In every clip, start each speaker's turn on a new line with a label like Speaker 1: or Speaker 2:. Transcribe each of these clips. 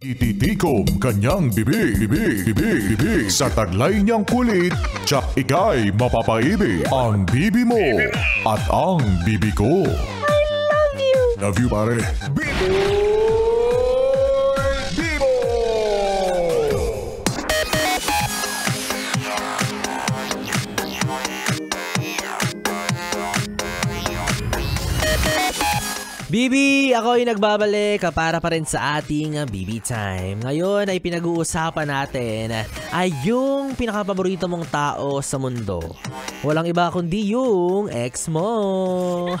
Speaker 1: Ititikom kanyang bibig sa taglay niyang kulit, tsak ika'y mapapaibig ang bibi mo at ang bibi ko.
Speaker 2: I love you!
Speaker 1: Love you, pare. Bibo!
Speaker 2: Bibi, ako yung nagbabalik para pa rin sa ating Bibi Time. Ngayon ay pinag-uusapan natin ay yung pinakapaborito mong tao sa mundo. Walang iba kundi yung ex mo.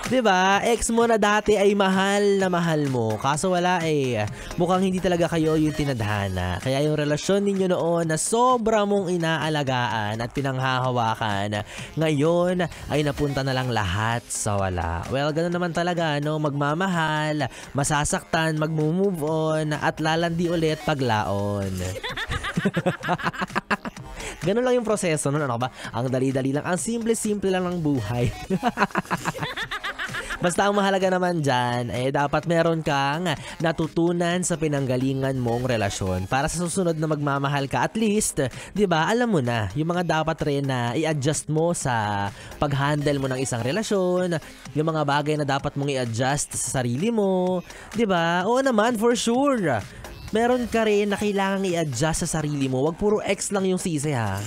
Speaker 2: Diba? Ex mo na dati ay mahal na mahal mo. Kaso wala mukhang hindi talaga kayo yung tinadhana. Kaya yung relasyon ninyo noon na sobra mong inaalagaan at pinanghahawakan, ngayon ay napunta na lang lahat sa wala. Well, ganoon naman talaga, no? Magmamahal, masasaktan, mag-move on, at lalandi ulit paglaon. Ganun lang yung proseso nun, ano ba? Ang dali-dali lang, ang simple-simple lang ng buhay. Basta ang mahalaga naman dyan, dapat meron kang natutunan sa pinanggalingan mong relasyon para sa susunod na magmamahal ka. At least, di ba, alam mo na, yung mga dapat rin na i-adjust mo sa pag-handle mo ng isang relasyon, yung mga bagay na dapat mong i-adjust sa sarili mo, di ba? Oo naman, for sure. Meron ka rin na kailangang i-adjust sa sarili mo. Wag puro ex lang yung sisi, ha?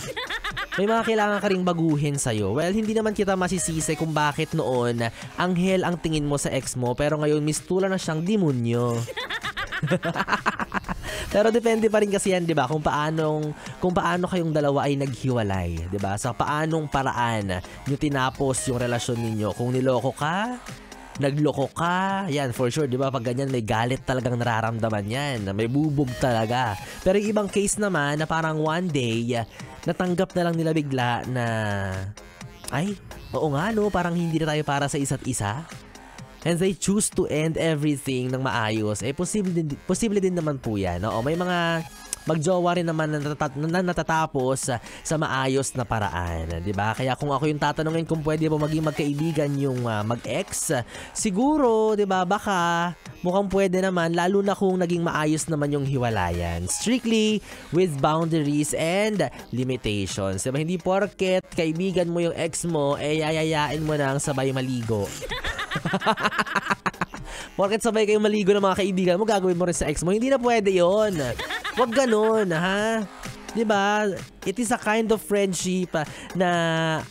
Speaker 2: May mga kailangan ka ring baguhin sa'yo. Well, hindi naman kita masisisi kung bakit noon anghel ang tingin mo sa ex mo, pero ngayon mistula na siyang demonyo. Pero depende pa rin kasi yan, 'di ba? Kung paano kayong dalawa ay naghiwalay, 'di ba? Sa paanong paraan niyo tinapos yung relasyon ninyo. Kung niloko ka, nagloko ka, yan for sure, di ba? Pag ganyan, may galit talagang nararamdaman yan. May bubog talaga. Pero yung ibang case naman, na parang one day, natanggap na lang nila bigla na, ay, oo nga no, parang hindi na tayo para sa isa't isa. And they choose to end everything ng maayos. Posible din naman po yan. Oo, may mga magjowa rin naman na natatapos sa maayos na paraan, 'di ba? Kaya kung ako yung tatanungin kung pwede ba maging magkaibigan yung mag-ex, siguro, 'di ba? Baka mukhang pwede naman, lalo na kung naging maayos naman yung hiwalayan. Strictly with boundaries and limitations. 'Di ba? Hindi porket kaibigan mo yung ex mo, yayayain mo nang sabay maligo. Porket sabay kayong maligo ng mga kaibigan mo, gagawin mo rin sa ex mo. Hindi na pwede yon. Wag ganun, ha? Diba? It is a kind of friendship na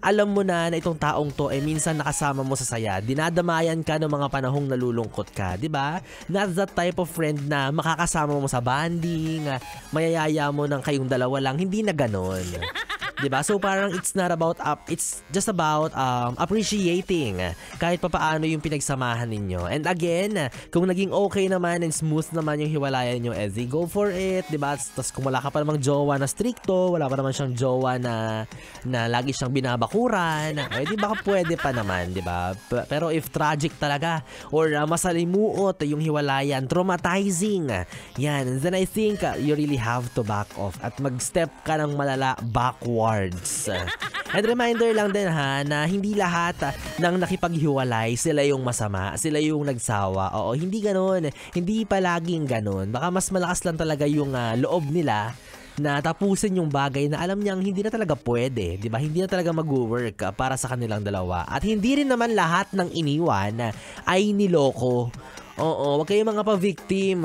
Speaker 2: alam mo na itong taong to minsan nakasama mo sa saya. Dinadamayan ka ng mga panahong nalulungkot ka, diba? Not that type of friend na makakasama mo sa banding, mayayaya mo ng kayong dalawa lang. Hindi na ganun. Diba? So parang it's just about appreciating kahit papaano yung pinagsamahan ninyo. And again, kung naging okay naman and smooth naman yung hiwalayan nyo, go for it, diba? Tapos kung wala ka pa namang jowa na stricto, wala pa naman siyang jowa na lagi siyang binabakuran, di ba pwede pa naman, diba? Pero if tragic talaga or masalimuot yung hiwalayan, traumatizing, yan, then I think you really have to back off at mag-step ka ng malala backward. And reminder lang din, ha, na hindi lahat ng nakipaghiwalay sila yung masama, sila yung nagsawa. Oo, hindi ganoon. Hindi palaging ganoon. Baka mas malakas lang talaga yung loob nila na tapusin yung bagay na alam niyang hindi na talaga pwede, di ba? Hindi na talaga mag-work para sa kanilang dalawa. At hindi rin naman lahat ng iniwan ay niloko. Oo, wag kayong mga pa-victim.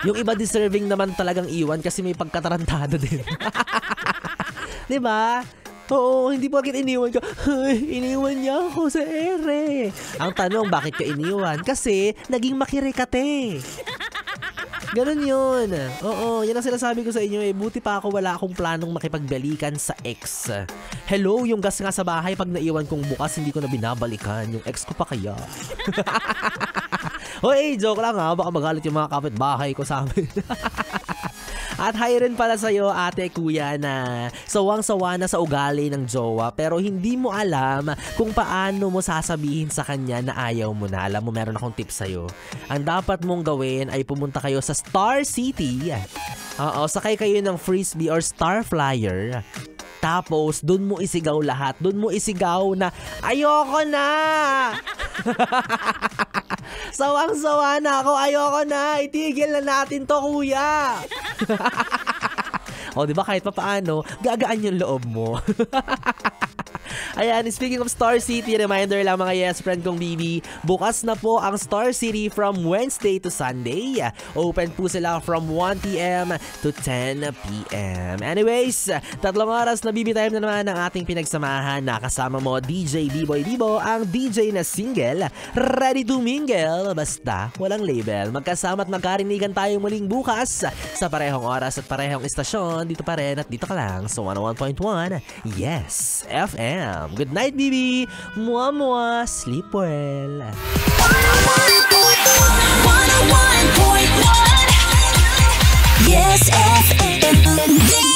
Speaker 2: Yung iba deserving naman talagang iwan kasi may pagkatarantado din. Diba? Oo, hindi bakit iniwan ka. Iniwan niya ako sa ere. Ang tanong, bakit ka iniwan? Kasi naging makirikate. Ganun yun. Oo, yan ang sinasabi ko sa inyo buti pa ako wala akong planong makipagbalikan sa ex. Hello, yung gas nga sa bahay pag naiwan kong bukas hindi ko na binabalikan. Yung ex ko pa kaya. Hoy, joke lang ha. Baka magalit yung mga kapitbahay ko sa amin. At hi rin pala sa'yo, ate, kuya, na sawang-sawa na sa ugali ng jowa pero hindi mo alam kung paano mo sasabihin sa kanya na ayaw mo na. Alam mo, meron akong tips sa'yo. Ang dapat mong gawin ay pumunta kayo sa Star City. Oo, sakay kayo ng Frisbee or Star Flyer. Tapos, dun mo isigaw lahat. Dun mo isigaw na, ayoko na! Sawang-sawa na ako. Ayoko na. Itigil na natin to, kuya. O, di ba kahit pa paano, gagaan yung loob mo. Ayan, speaking of Star City, reminder lang mga yes friend kong Bibi, bukas na po ang Star City from Wednesday to Sunday. Open po sila from 1 p.m. to 10 p.m. Anyways, 3 oras na Bibi time na naman ang ating pinagsamahan. Nakasama mo DJ B-Boy Bibo, ang DJ na single, ready to mingle, basta walang label. Magkasama at magkarinigan tayo muling bukas sa parehong oras at parehong istasyon. Dito pa rin at dito ka lang sa 101.1 Yes FM. Good night, Bibi. Mwah, mwah. Sleep well.
Speaker 3: 101.1 Yes FM.